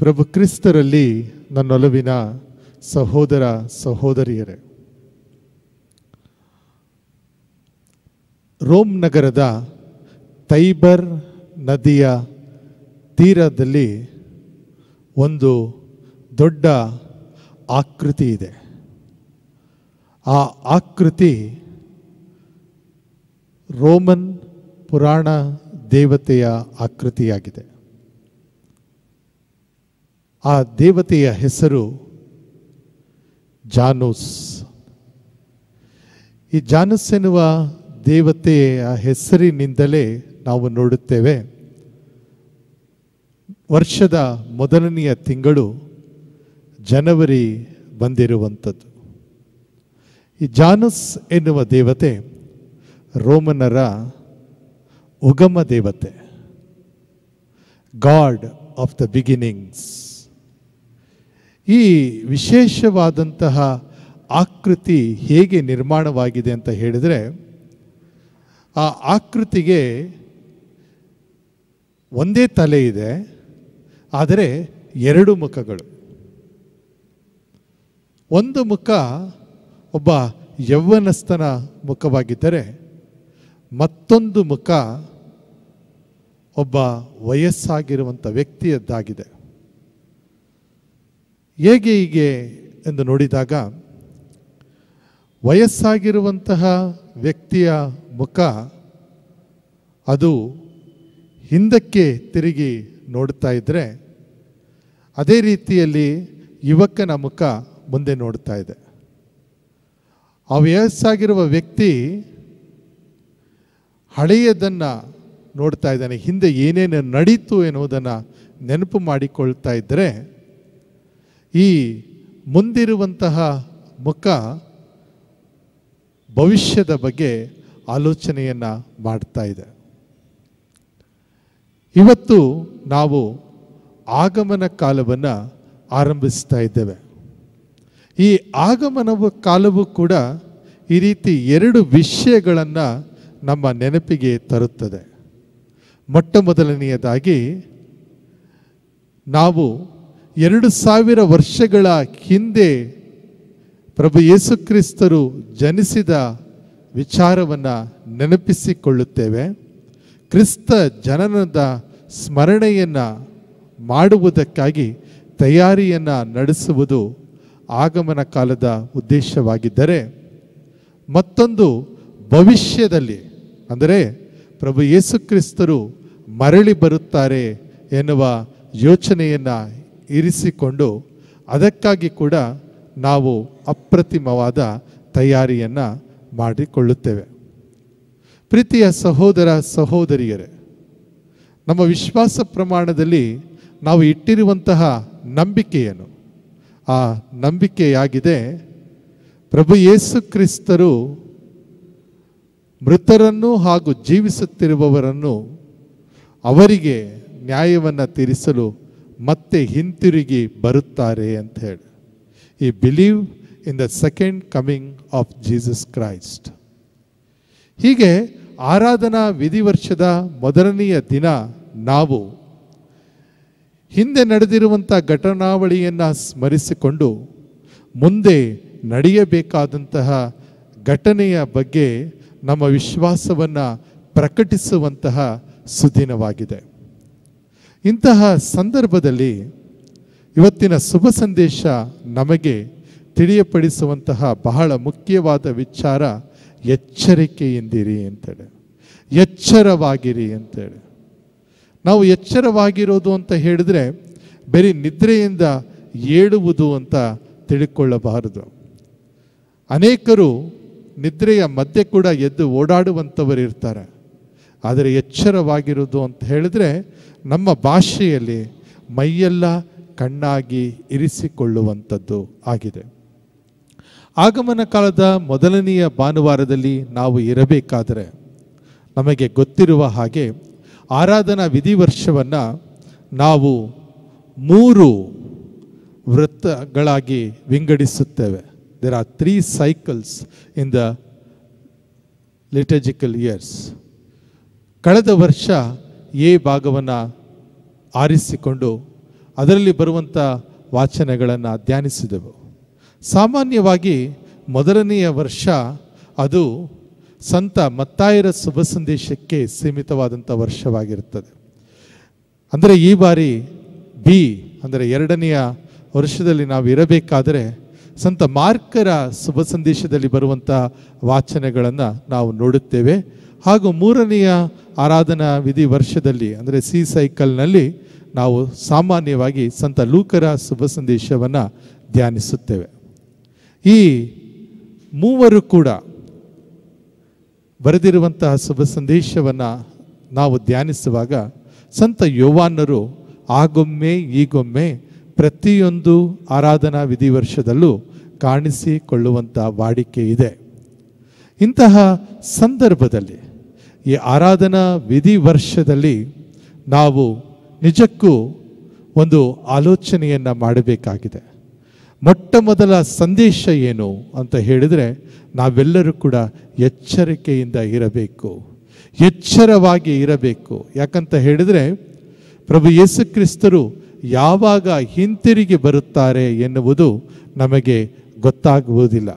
ಪ್ರಭು ಕ್ರಿಸ್ತರಲ್ಲಿ ನನ್ನೊಲವಿನ ಸಹೋದರ ಸಹೋದರಿಯರೇ, ರೋಮ್ ನಗರದ ತೈಬರ್ ನದಿಯ ತೀರದಲ್ಲಿ ಒಂದು ದೊಡ್ಡ ಆಕೃತಿ ಇದೆ. ಆ ಆಕೃತಿ ರೋಮನ್ ಪುರಾಣ ದೇವತೆಯ ಆಕೃತಿಯಾಗಿದೆ. ಆ ದೇವತೆಯ ಹೆಸರು ಜಾನುಸ್. ಈ ಜಾನುಸ್ ಎನ್ನುವ ದೇವತೆಯ ಹೆಸರಿನಿಂದಲೇ ನಾವು ನೋಡುತ್ತೇವೆ, ವರ್ಷದ ಮೊದಲನೆಯ ತಿಂಗಳು ಜನವರಿ ಬಂದಿರುವಂಥದ್ದು. ಈ ಜಾನುಸ್ ಎನ್ನುವ ದೇವತೆ ರೋಮನರ ಉಗಮ ದೇವತೆ, ಗಾಡ್ ಆಫ್ ದ ಬಿಗಿನಿಂಗ್ಸ್. ಈ ವಿಶೇಷವಾದಂತಹ ಆಕೃತಿ ಹೇಗೆ ನಿರ್ಮಾಣವಾಗಿದೆ ಅಂತ ಹೇಳಿದರೆ, ಆ ಆಕೃತಿಗೆ ಒಂದೇ ತಲೆ ಇದೆ, ಆದರೆ ಎರಡು ಮುಖಗಳು. ಒಂದು ಮುಖ ಒಬ್ಬ ಯೌವನಸ್ಥನ ಮುಖವಾಗಿದ್ದರೆ, ಮತ್ತೊಂದು ಮುಖ ಒಬ್ಬ ವಯಸ್ಸಾಗಿರುವಂಥ ವ್ಯಕ್ತಿಯದ್ದಾಗಿದೆ. ಹೇಗೆ ಹೀಗೆ ಎಂದು ನೋಡಿದಾಗ, ವಯಸ್ಸಾಗಿರುವಂತಹ ವ್ಯಕ್ತಿಯ ಮುಖ ಅದು ಹಿಂದಕ್ಕೆ ತಿರುಗಿ ನೋಡ್ತಾ ಇದ್ದರೆ, ಅದೇ ರೀತಿಯಲ್ಲಿ ಯುವಕನ ಮುಖ ಮುಂದೆ ನೋಡ್ತಾ ಇದೆ. ಆ ವಯಸ್ಸಾಗಿರುವ ವ್ಯಕ್ತಿ ಹಳೆಯದನ್ನು ನೋಡ್ತಾ ಇದ್ದಾನೆ, ಹಿಂದೆ ಏನೇನು ನಡೀತು ಎನ್ನುವುದನ್ನು ನೆನಪು ಮಾಡಿಕೊಳ್ತಾ ಇದ್ದರೆ, ಈ ಮುಂದಿರುವಂತಹ ಮುಖ ಭವಿಷ್ಯದ ಬಗ್ಗೆ ಆಲೋಚನೆಯನ್ನು ಮಾಡ್ತಾ ಇದೆ. ಇವತ್ತು ನಾವು ಆಗಮನ ಕಾಲವನ್ನು ಆರಂಭಿಸ್ತಾ ಇದ್ದೇವೆ. ಈ ಆಗಮನವ ಕಾಲವೂ ಕೂಡ ಈ ರೀತಿ ಎರಡು ವಿಷಯಗಳನ್ನು ನಮ್ಮ ನೆನಪಿಗೆ ತರುತ್ತದೆ. ಮೊಟ್ಟ ಮೊದಲನೆಯದಾಗಿ, ನಾವು 2000 ವರ್ಷಗಳ ಹಿಂದೆ ಪ್ರಭು ಯೇಸು ಕ್ರಿಸ್ತರು ಜನಿಸಿದ ವಿಚಾರವನ್ನು ನೆನಪಿಸಿಕೊಳ್ಳುತ್ತೇವೆ. ಕ್ರಿಸ್ತ ಜನನದ ಸ್ಮರಣೆಯನ್ನು ಮಾಡುವುದಕ್ಕಾಗಿ ತಯಾರಿಯನ್ನು ನಡೆಸುವುದು ಆಗಮನ ಕಾಲದ ಉದ್ದೇಶವಾಗಿದ್ದರೆ, ಮತ್ತೊಂದು ಭವಿಷ್ಯದಲ್ಲಿ, ಅಂದರೆ ಪ್ರಭು ಯೇಸು ಕ್ರಿಸ್ತರು ಮರಳಿ ಬರುತ್ತಾರೆ ಎನ್ನುವ ಯೋಚನೆಯನ್ನು ಇರಿಸಿಕೊಂಡು ಅದಕ್ಕಾಗಿ ಕೂಡ ನಾವು ಅಪ್ರತಿಮವಾದ ತಯಾರಿಯನ್ನು ಮಾಡಿಕೊಳ್ಳುತ್ತೇವೆ. ಪ್ರೀತಿಯ ಸಹೋದರ ಸಹೋದರಿಯರೇ, ನಮ್ಮ ವಿಶ್ವಾಸ ಪ್ರಮಾಣದಲ್ಲಿ ನಾವು ಇಟ್ಟಿರುವಂತಹ ನಂಬಿಕೆಯನ್ನು, ಆ ನಂಬಿಕೆಯಾಗಿದೆ ಪ್ರಭು ಯೇಸು ಕ್ರಿಸ್ತರು ಮೃತರನ್ನು ಹಾಗೂ ಜೀವಿಸುತ್ತಿರುವವರನ್ನು ಅವರಿಗೆ ನ್ಯಾಯವನ್ನು ತೀರಿಸಲು ಮತ್ತೆ ಹಿಂತಿರುಗಿ ಬರುತ್ತಾರೆ ಅಂತ ಹೇಳಿ. ಈ believe in the second coming of Jesus Christ. ಹೀಗೆ ಆರಾಧನಾ ವಿಧಿವರ್ಷದ ಮೊದಲನೆಯ ದಿನ ನಾವು ಹಿಂದೆ ನಡೆದಿರುವಂಥ ಘಟನಾವಳಿಯನ್ನು ಸ್ಮರಿಸಿಕೊಂಡು ಮುಂದೆ ನಡೆಯಬೇಕಾದಂತಹ ಘಟನೆಯ ಬಗ್ಗೆ ನಮ್ಮ ವಿಶ್ವಾಸವನ್ನು ಪ್ರಕಟಿಸುವಂತಹ ಸುದಿನವಾಗಿದೆ. ಇಂತಹ ಸಂದರ್ಭದಲ್ಲಿ ಇವತ್ತಿನ ಶುಭ ಸಂದೇಶ ನಮಗೆ ತಿಳಿಯಪಡಿಸುವಂತಹ ಬಹಳ ಮುಖ್ಯವಾದ ವಿಚಾರ ಎಚ್ಚರಿಕೆಯಿಂದಿರಿ ಅಂತೇಳಿ, ಎಚ್ಚರವಾಗಿರಿ ಅಂತೇಳಿ. ನಾವು ಎಚ್ಚರವಾಗಿರೋದು ಅಂತ ಹೇಳಿದ್ರೆ ಬರೀ ನಿದ್ರೆಯಿಂದ ಏಳುವುದು ಅಂತ ತಿಳ್ಕೊಳ್ಳಬಾರದು. ಅನೇಕರು ನಿದ್ರೆಯ ಮಧ್ಯೆ ಕೂಡ ಎದ್ದು ಓಡಾಡುವಂಥವರು ಇರ್ತಾರೆ. ಆದರೆ ಎಚ್ಚರವಾಗಿರೋದು ಅಂತ ಹೇಳಿದ್ರೆ ನಮ್ಮ ಭಾಷೆಯಲ್ಲಿ ಮೈಯೆಲ್ಲ ಕಣ್ಣಾಗಿ ಇರಿಸಿಕೊಳ್ಳುವಂಥದ್ದು ಆಗಿದೆ. ಆಗಮನ ಕಾಲದ ಮೊದಲನೆಯ ಭಾನುವಾರದಲ್ಲಿ ನಾವು ಇರಬೇಕಾದರೆ ನಮಗೆ ಗೊತ್ತಿರುವ ಹಾಗೆ ಆರಾಧನಾ ವಿಧಿವರ್ಷವನ್ನು ನಾವು 3 ವೃತ್ತಗಳಾಗಿ ವಿಂಗಡಿಸುತ್ತೇವೆ. There are 3 cycles in the liturgical years. ಕಳೆದ ವರ್ಷ ಎ ಭಾಗವನ್ನು ಆರಿಸಿಕೊಂಡು ಅದರಲ್ಲಿ ಬರುವಂಥ ವಾಚನಗಳನ್ನು ಧ್ಯಾನಿಸಿದೆವು. ಸಾಮಾನ್ಯವಾಗಿ ಮೊದಲನೆಯ ವರ್ಷ ಅದು ಸಂತ ಮತ್ತಾಯರ ಶುಭ ಸಂದೇಶಕ್ಕೆ ಸೀಮಿತವಾದಂಥ ವರ್ಷವಾಗಿರುತ್ತದೆ. ಅಂದರೆ ಈ ಬಾರಿ ಬಿ ಅಂದರೆ ಎರಡನೆಯ ವರ್ಷದಲ್ಲಿ ನಾವು ಇರಬೇಕಾದರೆ ಸಂತ ಮಾರ್ಕರ ಶುಭ ಸಂದೇಶದಲ್ಲಿ ಬರುವಂಥ ವಾಚನಗಳನ್ನು ನಾವು ನೋಡುತ್ತೇವೆ. ಹಾಗೂ ಮೂರನೆಯ ಆರಾಧನಾ ವಿಧಿ ವರ್ಷದಲ್ಲಿ ಅಂದರೆ ಸಿ ಸೈಕಲ್ನಲ್ಲಿ ನಾವು ಸಾಮಾನ್ಯವಾಗಿ ಸಂತ ಲೂಕರ ಶುಭ ಸಂದೇಶವನ್ನು ಧ್ಯಾನಿಸುತ್ತೇವೆ. ಈ ಮೂವರು ಕೂಡ ಬರೆದಿರುವಂತಹ ಶುಭ ಸಂದೇಶವನ್ನು ನಾವು ಧ್ಯಾನಿಸುವಾಗ ಸಂತ ಯೋವಾನರು ಆಗೊಮ್ಮೆ ಈಗೊಮ್ಮೆ ಪ್ರತಿಯೊಂದು ಆರಾಧನಾ ವಿಧಿ ವರ್ಷದಲ್ಲೂ ಕಾಣಿಸಿಕೊಳ್ಳುವಂಥ ವಾಡಿಕೆ ಇದೆ. ಇಂತಹ ಸಂದರ್ಭದಲ್ಲಿ ಈ ಆರಾಧನಾ ವಿಧಿ ವರ್ಷದಲ್ಲಿ ನಾವು ನಿಜಕ್ಕೂ ಒಂದು ಆಲೋಚನೆಯನ್ನು ಮಾಡಬೇಕಾಗಿದೆ. ಮೊಟ್ಟ ಮೊದಲ ಸಂದೇಶ ಏನು ಅಂತ ಹೇಳಿದರೆ, ನಾವೆಲ್ಲರೂ ಕೂಡ ಎಚ್ಚರಿಕೆಯಿಂದ ಇರಬೇಕು, ಎಚ್ಚರವಾಗಿ ಇರಬೇಕು. ಯಾಕಂತ ಹೇಳಿದರೆ ಪ್ರಭು ಯೇಸು ಕ್ರಿಸ್ತರು ಯಾವಾಗ ಹಿಂತಿರುಗಿ ಬರುತ್ತಾರೆ ಎನ್ನುವುದು ನಮಗೆ ಗೊತ್ತಾಗುವುದಿಲ್ಲ.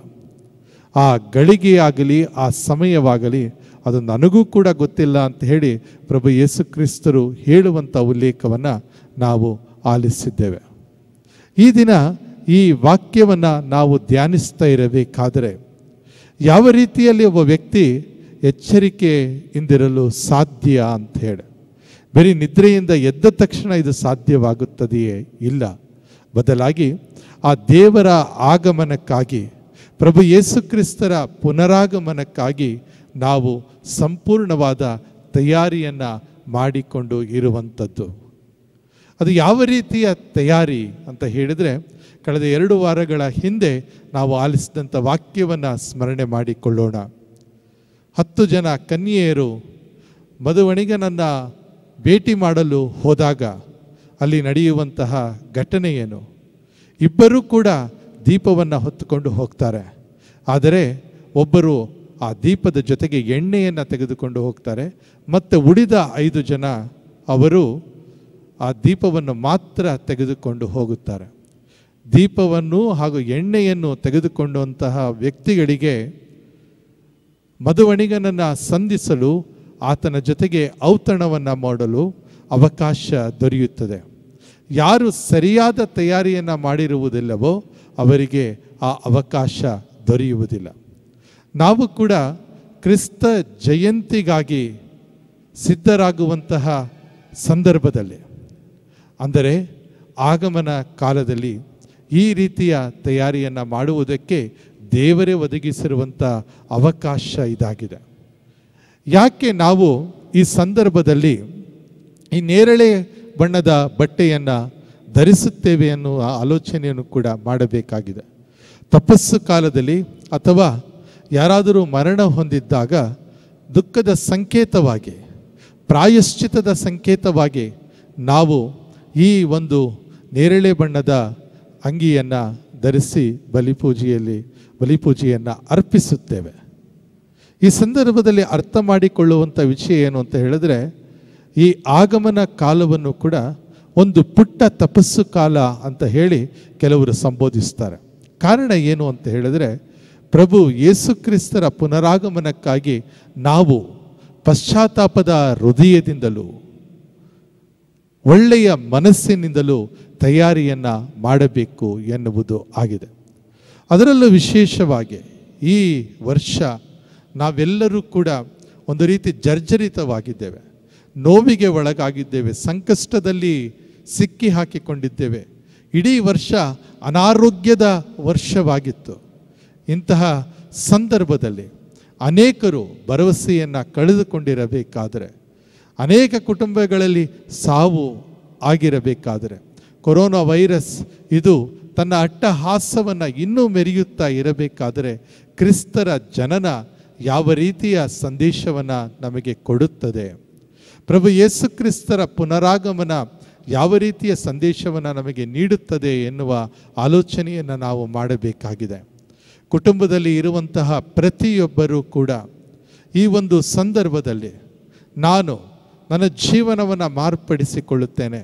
ಆ ಗಳಿಗೆಯಾಗಲಿ ಆ ಸಮಯವಾಗಲಿ ಅದು ನನಗೂ ಕೂಡ ಗೊತ್ತಿಲ್ಲ ಅಂತ ಹೇಳಿ ಪ್ರಭು ಯೇಸು ಕ್ರಿಸ್ತರು ಹೇಳುವಂಥ ಉಲ್ಲೇಖವನ್ನು ನಾವು ಆಲಿಸಿದ್ದೇವೆ. ಈ ದಿನ ಈ ವಾಕ್ಯವನ್ನು ನಾವು ಧ್ಯಾನಿಸ್ತಾ ಇರಬೇಕಾದರೆ ಯಾವ ರೀತಿಯಲ್ಲಿ ಒಬ್ಬ ವ್ಯಕ್ತಿ ಎಚ್ಚರಿಕೆಯಿಂದಿರಲು ಸಾಧ್ಯ ಅಂತ ಹೇಳಿ, ಬರೀ ನಿದ್ರೆಯಿಂದ ಎದ್ದ ತಕ್ಷಣ ಇದು ಸಾಧ್ಯವಾಗುತ್ತದೆಯೇ? ಇಲ್ಲ. ಬದಲಾಗಿ ಆ ದೇವರ ಆಗಮನಕ್ಕಾಗಿ, ಪ್ರಭು ಯೇಸು ಕ್ರಿಸ್ತರ ಪುನರಾಗಮನಕ್ಕಾಗಿ ನಾವು ಸಂಪೂರ್ಣವಾದ ತಯಾರಿಯನ್ನು ಮಾಡಿಕೊಂಡು ಇರುವಂಥದ್ದು. ಅದು ಯಾವ ರೀತಿಯ ತಯಾರಿ ಅಂತ ಹೇಳಿದರೆ, ಕಳೆದ 2 ವಾರಗಳ ಹಿಂದೆ ನಾವು ಆಲಿಸಿದಂಥ ವಾಕ್ಯವನ್ನು ಸ್ಮರಣೆ ಮಾಡಿಕೊಳ್ಳೋಣ. 10 ಜನ ಕನ್ಯೆಯರು ಮದುವಣಿಗನನ್ನು ಭೇಟಿ ಮಾಡಲು ಹೋದಾಗ ಅಲ್ಲಿ ನಡೆಯುವಂತಹ ಘಟನೆ ಏನು? ಇಬ್ಬರೂ ಕೂಡ ದೀಪವನ್ನು ಹೊತ್ತುಕೊಂಡು ಹೋಗ್ತಾರೆ. ಆದರೆ ಒಬ್ಬರು ಆ ದೀಪದ ಜೊತೆಗೆ ಎಣ್ಣೆಯನ್ನು ತೆಗೆದುಕೊಂಡು ಹೋಗ್ತಾರೆ. ಮತ್ತು ಉಳಿದ 5 ಜನ ಅವರು ಆ ದೀಪವನ್ನು ಮಾತ್ರ ತೆಗೆದುಕೊಂಡು ಹೋಗುತ್ತಾರೆ. ದೀಪವನ್ನು ಹಾಗೂ ಎಣ್ಣೆಯನ್ನು ತೆಗೆದುಕೊಂಡಂತಹ ವ್ಯಕ್ತಿಗಳಿಗೆ ಮದುವಣಿಗನನ್ನು ಸಂಧಿಸಲು, ಆತನ ಜೊತೆಗೆ ಔತಣವನ್ನು ಮಾಡಲು ಅವಕಾಶ ದೊರೆಯುತ್ತದೆ. ಯಾರು ಸರಿಯಾದ ತಯಾರಿಯನ್ನು ಮಾಡಿರುವುದಿಲ್ಲವೋ ಅವರಿಗೆ ಆ ಅವಕಾಶ ದೊರೆಯುವುದಿಲ್ಲ. ನಾವು ಕೂಡ ಕ್ರಿಸ್ತ ಜಯಂತಿಗಾಗಿ ಸಿದ್ಧರಾಗುವಂತಹ ಸಂದರ್ಭದಲ್ಲಿ, ಅಂದರೆ ಆಗಮನ ಕಾಲದಲ್ಲಿ ಈ ರೀತಿಯ ತಯಾರಿಯನ್ನು ಮಾಡುವುದಕ್ಕೆ ದೇವರೇ ಒದಗಿಸಿರುವಂಥ ಅವಕಾಶ ಇದಾಗಿದೆ. ಯಾಕೆ ನಾವು ಈ ಸಂದರ್ಭದಲ್ಲಿ ಈ ನೇರಳೆ ಬಣ್ಣದ ಬಟ್ಟೆಯನ್ನು ಧರಿಸುತ್ತೇವೆ ಅನ್ನುವ ಆಲೋಚನೆಯನ್ನು ಕೂಡ ಮಾಡಬೇಕಾಗಿದೆ. ತಪಸ್ಸು ಕಾಲದಲ್ಲಿ ಅಥವಾ ಯಾರಾದರೂ ಮರಣ ಹೊಂದಿದ್ದಾಗ ದುಃಖದ ಸಂಕೇತವಾಗಿ, ಪ್ರಾಯಶ್ಚಿತ್ತದ ಸಂಕೇತವಾಗಿ ನಾವು ಈ ಒಂದು ನೇರಳೆ ಬಣ್ಣದ ಅಂಗಿಯನ್ನು ಧರಿಸಿ ಬಲಿಪೂಜೆಯನ್ನು ಅರ್ಪಿಸುತ್ತೇವೆ. ಈ ಸಂದರ್ಭದಲ್ಲಿ ಅರ್ಥ ಮಾಡಿಕೊಳ್ಳುವಂಥ ವಿಷಯ ಏನು ಅಂತ ಹೇಳಿದ್ರೆ, ಈ ಆಗಮನ ಕಾಲವನ್ನು ಕೂಡ ಒಂದು ಪುಟ್ಟ ತಪಸ್ಸು ಕಾಲ ಅಂತ ಹೇಳಿ ಕೆಲವರು ಸಂಬೋಧಿಸ್ತಾರೆ. ಕಾರಣ ಏನು ಅಂತ ಹೇಳಿದ್ರೆ, ಪ್ರಭು ಯೇಸು ಕ್ರಿಸ್ತರ ಪುನರಾಗಮನಕ್ಕಾಗಿ ನಾವು ಪಶ್ಚಾತ್ತಾಪದ ಹೃದಯದಿಂದಲೂ ಒಳ್ಳೆಯ ಮನಸ್ಸಿನಿಂದಲೂ ತಯಾರಿಯನ್ನು ಮಾಡಬೇಕು ಎನ್ನುವುದು ಆಗಿದೆ. ಅದರಲ್ಲೂ ವಿಶೇಷವಾಗಿ ಈ ವರ್ಷ ನಾವೆಲ್ಲರೂ ಕೂಡ ಒಂದು ರೀತಿ ಜರ್ಜರಿತವಾಗಿದ್ದೇವೆ, ನೋವಿಗೆ ಒಳಗಾಗಿದ್ದೇವೆ, ಸಂಕಷ್ಟದಲ್ಲಿ ಸಿಕ್ಕಿ ಹಾಕಿಕೊಂಡಿದ್ದೇವೆ. ಇಡೀ ವರ್ಷ ಅನಾರೋಗ್ಯದ ವರ್ಷವಾಗಿತ್ತು. ಇಂತಹ ಸಂದರ್ಭದಲ್ಲಿ ಅನೇಕರು ಭರವಸೆಯನ್ನು ಕಳೆದುಕೊಂಡಿರಬೇಕಾದರೆ, ಅನೇಕ ಕುಟುಂಬಗಳಲ್ಲಿ ಸಾವು ಆಗಿರಬೇಕಾದರೆ, ಕೊರೋನಾ ವೈರಸ್ ಇದು ತನ್ನ ಅಟ್ಟಹಾಸವನ್ನು ಇನ್ನೂ ಮೆರೆಯುತ್ತಾ ಇರಬೇಕಾದರೆ, ಕ್ರಿಸ್ತರ ಜನನ ಯಾವ ರೀತಿಯ ಸಂದೇಶವನ್ನು ನಮಗೆ ಕೊಡುತ್ತದೆ, ಪ್ರಭು ಯೇಸು ಕ್ರಿಸ್ತರ ಪುನರಾಗಮನ ಯಾವ ರೀತಿಯ ಸಂದೇಶವನ್ನು ನಮಗೆ ನೀಡುತ್ತದೆ ಎನ್ನುವ ಆಲೋಚನೆಯನ್ನು ನಾವು ಮಾಡಬೇಕಾಗಿದೆ. ಕುಟುಂಬದಲ್ಲಿ ಇರುವಂತಹ ಪ್ರತಿಯೊಬ್ಬರೂ ಕೂಡ ಈ ಒಂದು ಸಂದರ್ಭದಲ್ಲಿ ನಾನು ನನ್ನ ಜೀವನವನ್ನು ಮಾರ್ಪಡಿಸಿಕೊಳ್ಳುತ್ತೇನೆ,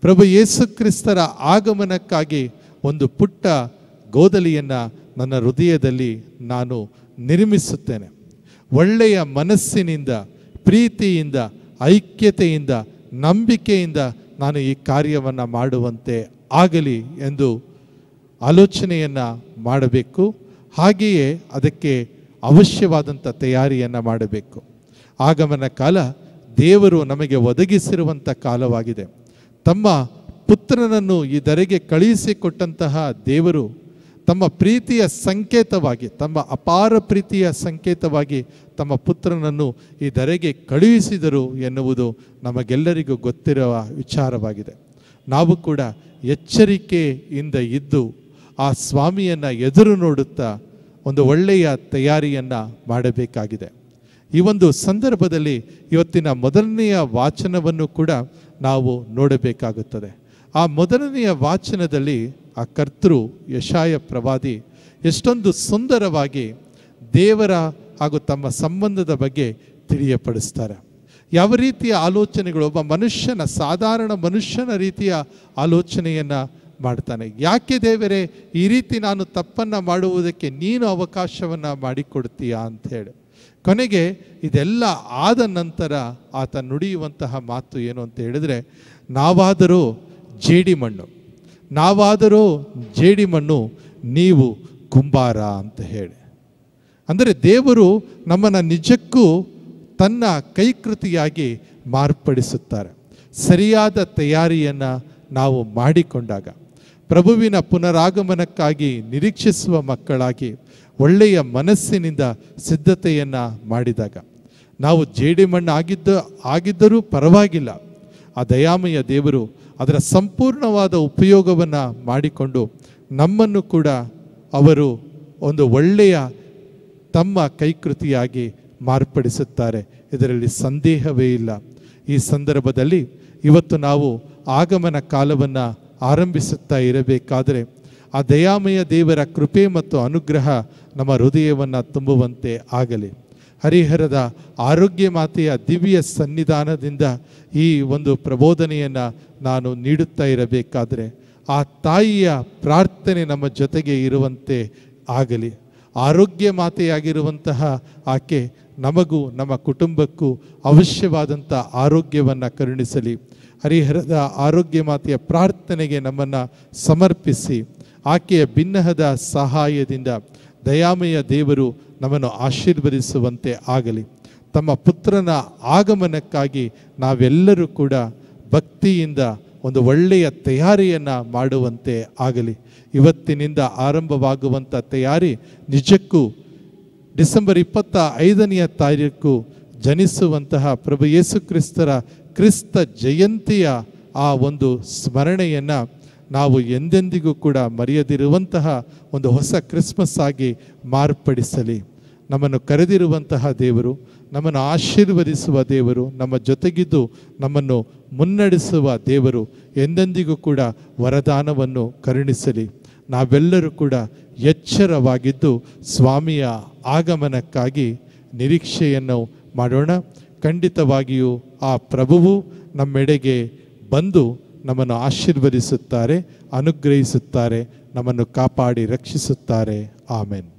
ಪ್ರಭು ಯೇಸು ಕ್ರಿಸ್ತರ ಆಗಮನಕ್ಕಾಗಿ ಒಂದು ಪುಟ್ಟ ಗೋದಲಿಯನ್ನು ನನ್ನ ಹೃದಯದಲ್ಲಿ ನಾನು ನಿರ್ಮಿಸುತ್ತೇನೆ. ಒಳ್ಳೆಯ ಮನಸ್ಸಿನಿಂದ, ಪ್ರೀತಿಯಿಂದ, ಐಕ್ಯತೆಯಿಂದ, ನಂಬಿಕೆಯಿಂದ ನಾನು ಈ ಕಾರ್ಯವನ್ನು ಮಾಡುವಂತೆ ಆಗಲಿ ಎಂದು ಆಲೋಚನೆಯನ್ನು ಮಾಡಬೇಕು. ಹಾಗೆಯೇ ಅದಕ್ಕೆ ಅವಶ್ಯವಾದಂಥ ತಯಾರಿಯನ್ನು ಮಾಡಬೇಕು. ಆಗಮನ ಕಾಲ ದೇವರು ನಮಗೆ ಒದಗಿಸಿರುವಂಥ ಕಾಲವಾಗಿದೆ. ತಮ್ಮ ಪುತ್ರನನ್ನು ಈ ಧರೆಗೆ ಕಳುಹಿಸಿಕೊಟ್ಟಂತಹ ದೇವರು ತಮ್ಮ ಪ್ರೀತಿಯ ಸಂಕೇತವಾಗಿ, ತಮ್ಮ ಅಪಾರ ಪ್ರೀತಿಯ ಸಂಕೇತವಾಗಿ ತಮ್ಮ ಪುತ್ರನನ್ನು ಈ ಧರೆಗೆ ಕಳುಹಿಸಿದರು ಎನ್ನುವುದು ನಮಗೆಲ್ಲರಿಗೂ ಗೊತ್ತಿರುವ ವಿಚಾರವಾಗಿದೆ. ನಾವು ಕೂಡ ಎಚ್ಚರಿಕೆಯಿಂದ ಇದ್ದು ಆ ಸ್ವಾಮಿಯನ್ನು ಎದುರು ನೋಡುತ್ತಾ ಒಂದು ಒಳ್ಳೆಯ ತಯಾರಿಯನ್ನು ಮಾಡಬೇಕಾಗಿದೆ. ಈ ಒಂದು ಸಂದರ್ಭದಲ್ಲಿ ಇವತ್ತಿನ ಮೊದಲನೆಯ ವಾಚನವನ್ನು ಕೂಡ ನಾವು ನೋಡಬೇಕಾಗುತ್ತದೆ. ಆ ಮೊದಲನೆಯ ವಾಚನದಲ್ಲಿ ಆ ಕರ್ತೃ ಯೆಶಾಯ ಪ್ರವಾದಿ ಎಷ್ಟೊಂದು ಸುಂದರವಾಗಿ ದೇವರ ಹಾಗೂ ತಮ್ಮ ಸಂಬಂಧದ ಬಗ್ಗೆ ತಿಳಿಯಪಡಿಸ್ತಾರೆ. ಯಾವ ರೀತಿಯ ಆಲೋಚನೆಗಳು, ಒಬ್ಬ ಮನುಷ್ಯನ, ಸಾಧಾರಣ ಮನುಷ್ಯನ ರೀತಿಯ ಆಲೋಚನೆಯನ್ನು ಮಾಡ್ತಾನೆ. ಯಾಕೆ ದೇವರೇ ಈ ರೀತಿ ನಾನು ತಪ್ಪನ್ನು ಮಾಡುವುದಕ್ಕೆ ನೀನು ಅವಕಾಶವನ್ನು ಮಾಡಿಕೊಡ್ತೀಯಾ ಅಂಥೇಳಿ. ಕೊನೆಗೆ ಇದೆಲ್ಲ ಆದ ನಂತರ ಆತ ನುಡಿಯುವಂತಹ ಮಾತು ಏನು ಅಂತ ಹೇಳಿದರೆ, ನಾವಾದರೂ ಜೇಡಿಮಣ್ಣು, ನಾವಾದರೂ ಜೇಡಿಮಣ್ಣು, ನೀವು ಕುಂಬಾರ ಅಂತ ಹೇಳಿ. ಅಂದರೆ ದೇವರು ನಮ್ಮನ್ನು ನಿಜಕ್ಕೂ ತನ್ನ ಕೈಕೃತಿಯಾಗಿ ಮಾರ್ಪಡಿಸುತ್ತಾರೆ. ಸರಿಯಾದ ತಯಾರಿಯನ್ನು ನಾವು ಮಾಡಿಕೊಂಡಾಗ, ಪ್ರಭುವಿನ ಪುನರಾಗಮನಕ್ಕಾಗಿ ನಿರೀಕ್ಷಿಸುವ ಮಕ್ಕಳಾಗಿ ಒಳ್ಳೆಯ ಮನಸ್ಸಿನಿಂದ ಸಿದ್ಧತೆಯನ್ನು ಮಾಡಿದಾಗ, ನಾವು ಜೇಡಿಮಣ್ಣು ಆಗಿದ್ದರೂ ಪರವಾಗಿಲ್ಲ, ಆ ದಯಾಮಯ ದೇವರು ಅದರ ಸಂಪೂರ್ಣವಾದ ಉಪಯೋಗವನ್ನು ಮಾಡಿಕೊಂಡು ನಮ್ಮನ್ನು ಕೂಡ ಅವರು ಒಂದು ಒಳ್ಳೆಯ ತಮ್ಮ ಕೈಕೃತಿಯಾಗಿ ಮಾರ್ಪಡಿಸುತ್ತಾರೆ. ಇದರಲ್ಲಿ ಸಂದೇಹವೇ ಇಲ್ಲ. ಈ ಸಂದರ್ಭದಲ್ಲಿ ಇವತ್ತು ನಾವು ಆಗಮನ ಕಾಲವನ್ನು ಆರಂಭಿಸುತ್ತಾ ಇರಬೇಕಾದರೆ ಆ ದಯಾಮಯ ದೇವರ ಕೃಪೆ ಮತ್ತು ಅನುಗ್ರಹ ನಮ್ಮ ಹೃದಯವನ್ನು ತುಂಬುವಂತೆ ಆಗಲಿ. ಹರಿಹರದ ಆರೋಗ್ಯ ಮಾತೆಯ ದಿವ್ಯ ಸನ್ನಿಧಾನದಿಂದ ಈ ಒಂದು ಪ್ರಬೋಧನೆಯನ್ನು ನಾನು ನೀಡುತ್ತಾ ಇರಬೇಕಾದರೆ ಆ ತಾಯಿಯ ಪ್ರಾರ್ಥನೆ ನಮ್ಮ ಜೊತೆಗೆ ಇರುವಂತೆ ಆಗಲಿ. ಆರೋಗ್ಯ ಮಾತೆಯಾಗಿರುವಂತಹ ಆಕೆ ನಮಗೂ ನಮ್ಮ ಕುಟುಂಬಕ್ಕೂ ಅವಶ್ಯವಾದಂಥ ಆರೋಗ್ಯವನ್ನು ಕರುಣಿಸಲಿ. ಹರಿಹರದ ಆರೋಗ್ಯ ಮಾತೆಯ ಪ್ರಾರ್ಥನೆಗೆ ನಮ್ಮನ್ನು ಸಮರ್ಪಿಸಿ ಆಕೆಯ ಬಿನ್ನಹದ ಸಹಾಯದಿಂದ ದಯಾಮಯ ದೇವರು ನಮ್ಮನ್ನು ಆಶೀರ್ವದಿಸುವಂತೆ ಆಗಲಿ. ತಮ್ಮ ಪುತ್ರನ ಆಗಮನಕ್ಕಾಗಿ ನಾವೆಲ್ಲರೂ ಕೂಡ ಭಕ್ತಿಯಿಂದ ಒಂದು ಒಳ್ಳೆಯ ತಯಾರಿಯನ್ನು ಮಾಡುವಂತೆ ಆಗಲಿ. ಇವತ್ತಿನಿಂದ ಆರಂಭವಾಗುವಂಥ ತಯಾರಿ ನಿಜಕ್ಕೂ ಡಿಸೆಂಬರ್ 25ನೇ ತಾರೀಕು ಜನಿಸುವಂತಹ ಪ್ರಭು ಯೇಸು ಕ್ರಿಸ್ತ ಜಯಂತಿಯ ಆ ಒಂದು ಸ್ಮರಣೆಯನ್ನು ನಾವು ಎಂದೆಂದಿಗೂ ಕೂಡ ಮರೆಯದಿರುವಂತಹ ಒಂದು ಹೊಸ ಕ್ರಿಸ್ಮಸ್ ಆಗಿ ಮಾರ್ಪಡಿಸಲಿ. ನಮ್ಮನ್ನು ಕರೆದಿರುವಂತಹ ದೇವರು, ನಮ್ಮನ್ನು ಆಶೀರ್ವದಿಸುವ ದೇವರು, ನಮ್ಮ ಜೊತೆಗಿದ್ದು ನಮ್ಮನ್ನು ಮುನ್ನಡೆಸುವ ದೇವರು ಎಂದೆಂದಿಗೂ ಕೂಡ ವರದಾನವನ್ನು ಕರುಣಿಸಲಿ. ನಾವೆಲ್ಲರೂ ಕೂಡ ಎಚ್ಚರವಾಗಿದ್ದು ಸ್ವಾಮಿಯ ಆಗಮನಕ್ಕಾಗಿ ನಿರೀಕ್ಷೆಯನ್ನು ಮಾಡೋಣ. ಖಂಡಿತವಾಗಿಯೂ ಆ ಪ್ರಭುವು ನಮ್ಮೆಡೆಗೆ ಬಂದು ನಮ್ಮನ್ನು ಆಶೀರ್ವದಿಸುತ್ತಾರೆ, ಅನುಗ್ರಹಿಸುತ್ತಾರೆ, ನಮ್ಮನ್ನು ಕಾಪಾಡಿ ರಕ್ಷಿಸುತ್ತಾರೆ. ಆಮೆನ್.